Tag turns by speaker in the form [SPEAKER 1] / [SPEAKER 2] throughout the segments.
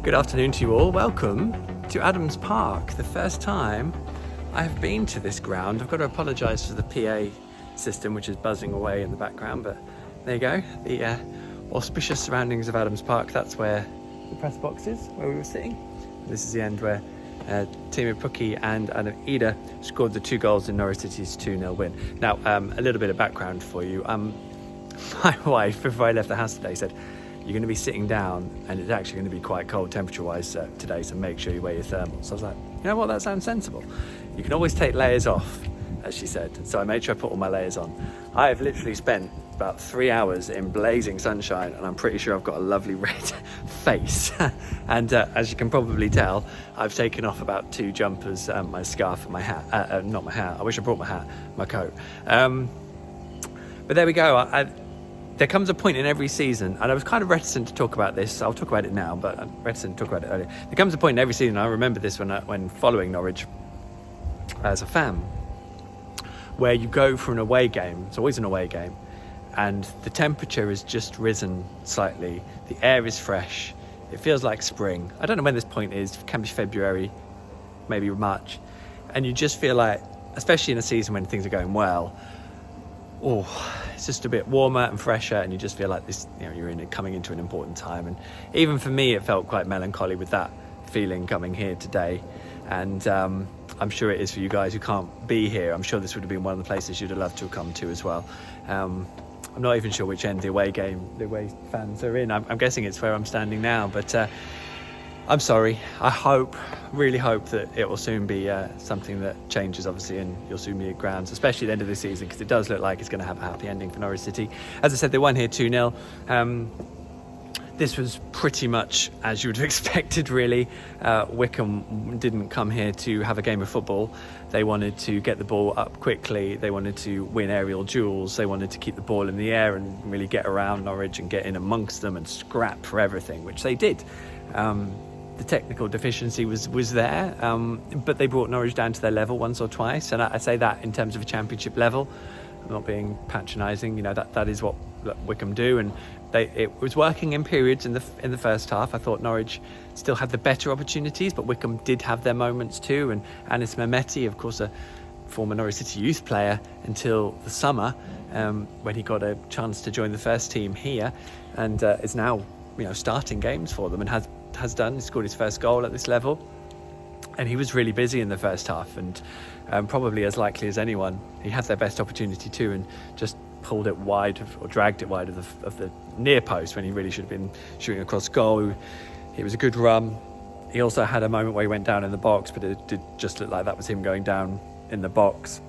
[SPEAKER 1] Good afternoon to you all. Welcome to Adams Park. The first time I have been to this ground. I've got to apologise for the PA system, which is buzzing away in the background, but there you go. The auspicious surroundings of Adams Park. That's where the press box is, where we were sitting. This is the end where Teemu, Pukki and Idah scored the 2 goals in Norwich City's 2-0 win. Now, a little bit of background for you. My wife, before I left the house today, said, you're going to be sitting down and it's actually going to be quite cold temperature-wise today, so make sure you wear your thermals. So I was like, you know what, that sounds sensible. You can always take layers off, as she said. So I made sure I put all my layers on. I have literally spent about 3 hours in blazing sunshine, and I'm pretty sure I've got a lovely red face. And as you can probably tell, I've taken off about 2 jumpers, my scarf and my hat. Not my hat, I wish I brought my hat, my coat. But there we go. There comes a point in every season, and I was kind of reticent to talk about this. I'll talk about it now, but I'm reticent to talk about it earlier. There comes a point in every season, I remember this when following Norwich as a fan, where you go for an away game. It's always an away game, and the temperature has just risen slightly. The air is fresh. It feels like spring. I don't know when this point is. It can be February, maybe March. And you just feel like, especially in a season when things are going well, it's just a bit warmer and fresher, and you just feel like this, you're coming into an important time. And even for me, it felt quite melancholy with that feeling coming here today. And I'm sure it is for you guys who can't be here. I'm sure this would have been one of the places you'd have loved to have come to as well. I'm not even sure which end the away fans are in. I'm guessing it's where I'm standing now, but I'm sorry. I really hope that it will soon be something that changes, obviously, and you'll soon be at grounds, especially at the end of the season, because it does look like it's going to have a happy ending for Norwich City. As I said, they won here 2-0. This was pretty much as you would have expected, really. Wycombe didn't come here to have a game of football. They wanted to get the ball up quickly. They wanted to win aerial duels. They wanted to keep the ball in the air and really get around Norwich and get in amongst them and scrap for everything, which they did. The technical deficiency was there, but they brought Norwich down to their level once or twice, and I say that in terms of a championship level. I'm not being patronising, that is what Wycombe do, and it was working in periods in the first half. I thought Norwich still had the better opportunities, but Wycombe did have their moments too. And Anis Mehmeti, of course, a former Norwich City youth player until the summer, when he got a chance to join the first team here, and is now starting games for them, and has done. He scored his first goal at this level, and he was really busy in the first half, and probably as likely as anyone, he had their best opportunity too, and just pulled it wide or dragged it wide of the near post when he really should have been shooting across goal. It was a good run. He also had a moment where he went down in the box, but it did just look like that was him going down in the box.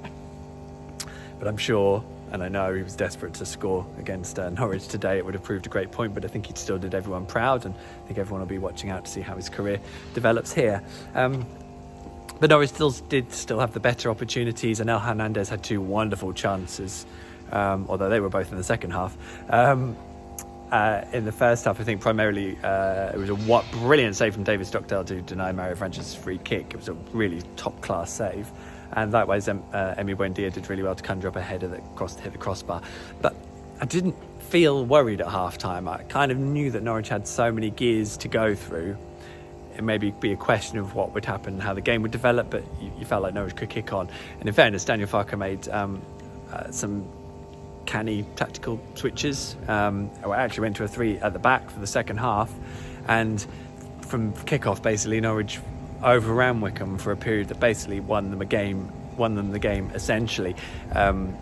[SPEAKER 1] But I'm sure, and I know, he was desperate to score against Norwich today. It would have proved a great point, but I think he still did everyone proud, and I think everyone will be watching out to see how his career develops here. But Norwich still have the better opportunities, and El Hernandez had 2 wonderful chances, although they were both in the second half. In the first half, I think primarily it was a brilliant save from David Stockdale to deny Mario Francis' free kick. It was a really top-class save. And likewise, Emi Buendia did really well to conjure up a header that hit the crossbar. But I didn't feel worried at half-time. I kind of knew that Norwich had so many gears to go through. It may be a question of what would happen, how the game would develop, but you felt like Norwich could kick on. And in fairness, Daniel Farke made some canny tactical switches. I actually went to a 3 at the back for the second half, and from kick-off, basically, Norwich overran Wycombe for a period that basically won them the game essentially. Emi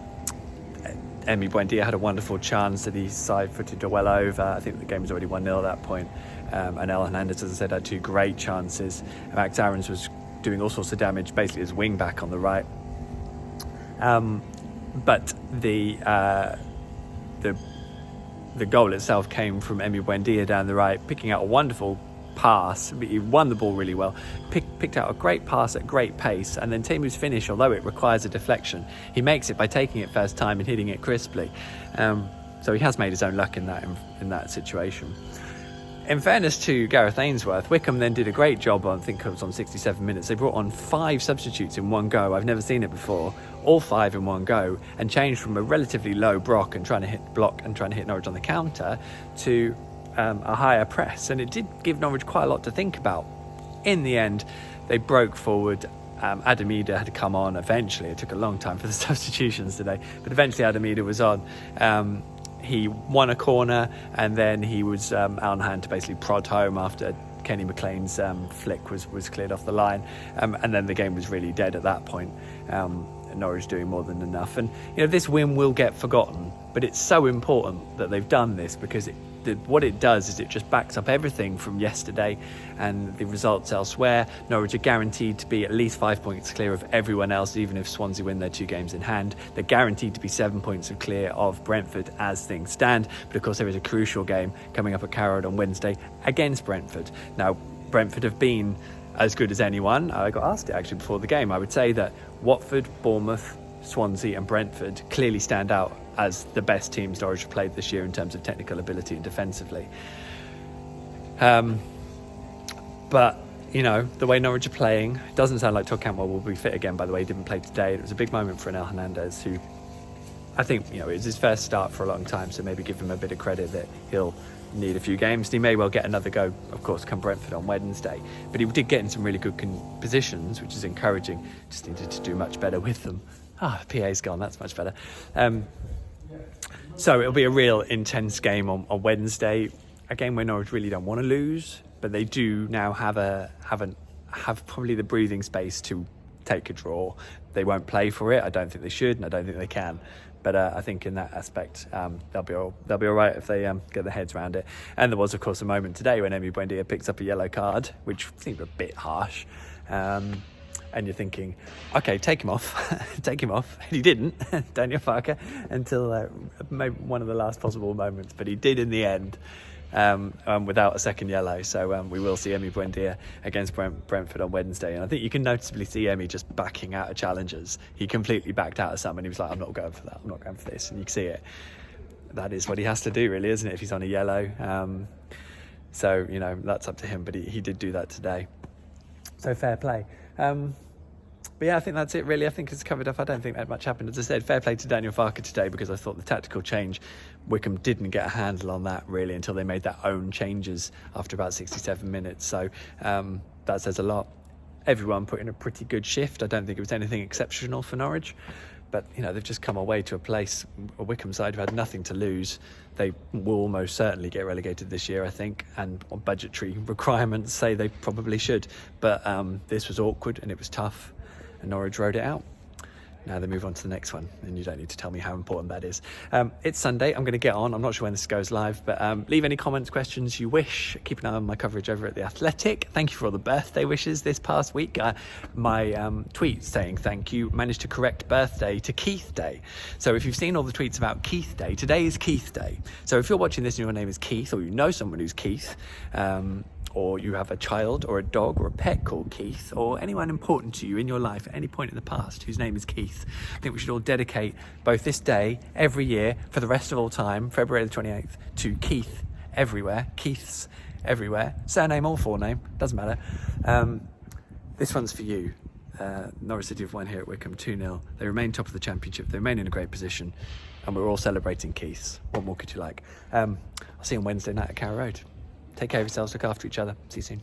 [SPEAKER 1] Buendia had a wonderful chance that he side-footed well over. I think the game was already 1-0 at that point. And El Hernandez, as I said, had 2 great chances. Max Aarons was doing all sorts of damage, basically as wing back on the right. But the goal itself came from Emi Buendia down the right, picking out a wonderful pass. He won the ball really well, picked out a great pass at great pace, and then Teemu's finish, although it requires a deflection, he makes it by taking it first time and hitting it crisply. So he has made his own luck in that situation. In fairness to Gareth Ainsworth, Wycombe then did a great job on, I think it was on 67 minutes. They brought on 5 substitutes in one go. I've never seen it before. All 5 in one go, and changed from a relatively low block and trying to hit Norwich on the counter to a higher press, and it did give Norwich quite a lot to think about. In the end, they broke forward. Adam Idah had to come on eventually. It took a long time for the substitutions today, but eventually Adam Idah was on. He won a corner, and then he was out on hand to basically prod home after Kenny McLean's flick was cleared off the line, and then the game was really dead at that point. Norwich doing more than enough, and this win will get forgotten, but it's so important that they've done this, because what it does is it just backs up everything from yesterday and the results elsewhere. Norwich are guaranteed to be at least 5 points clear of everyone else, even if Swansea win their 2 games in hand. They're guaranteed to be 7 points clear of Brentford as things stand, but of course there is a crucial game coming up at Carrow Road on Wednesday against Brentford. Now, Brentford have been as good as anyone. I got asked it actually before the game. I would say that Watford, Bournemouth, Swansea and Brentford clearly stand out as the best teams Norwich have played this year in terms of technical ability and defensively. But the way Norwich are playing, it doesn't sound like Todd Cantwell will be fit again, by the way. He didn't play today. It was a big moment for Enel Hernandez, who I think it was his first start for a long time, so maybe give him a bit of credit that he'll need a few games. He may well get another go, of course, come Brentford on Wednesday, but he did get in some really good positions, which is encouraging. Just needed to do much better with them. The PA's gone, that's much better. So it'll be a real intense game on Wednesday, a game where Norwich really don't want to lose, but they do now have probably the breathing space to take a draw. They won't play for it. I don't think they should, and I don't think they can. But I think in that aspect, they'll be all right if they get their heads around it. And there was, of course, a moment today when Emi Buendia picks up a yellow card, which seemed a bit harsh. And you're thinking, okay, take him off. Take him off. And he didn't, Daniel Farke, until maybe one of the last possible moments. But he did in the end, without a second yellow. So we will see Emi Buendia against Brentford on Wednesday. And I think you can noticeably see Emi just backing out of challenges. He completely backed out of some, and he was like, I'm not going for that. I'm not going for this. And you can see it. That is what he has to do, really, isn't it, if he's on a yellow? So, that's up to him. But he did do that today. So fair play. But yeah, I think that's it really. I think it's covered off. I don't think that much happened. As I said, fair play to Daniel Farke today, because I thought the tactical change, Wycombe didn't get a handle on that really until they made their own changes after about 67 minutes. So that says a lot. Everyone put in a pretty good shift. I don't think it was anything exceptional for Norwich. But, they've just come away to a Wycombe side who had nothing to lose. They will almost certainly get relegated this year, I think, and on budgetary requirements say they probably should. But this was awkward and it was tough, and Norwich rode it out. Now they move on to the next one, and you don't need to tell me how important that is. It's Sunday. I'm going to get on. I'm not sure when this goes live, but leave any comments, questions you wish. Keep an eye on my coverage over at The Athletic. Thank you for all the birthday wishes this past week. My tweet saying thank you managed to correct birthday to Keith Day. So if you've seen all the tweets about Keith Day, today is Keith Day. So if you're watching this and your name is Keith, or you know someone who's Keith, or you have a child or a dog or a pet called Keith, or anyone important to you in your life at any point in the past whose name is Keith, I think we should all dedicate both this day every year for the rest of all time, February the 28th, to Keith everywhere, Keiths everywhere, surname or forename, doesn't matter. This one's for you. Norwich City have won here at Wycombe 2-0. They remain top of the championship. They remain in a great position, and we're all celebrating Keiths. What more could you like? I'll see you on Wednesday night at Carrow Road. Take care of yourselves, look after each other. See you soon.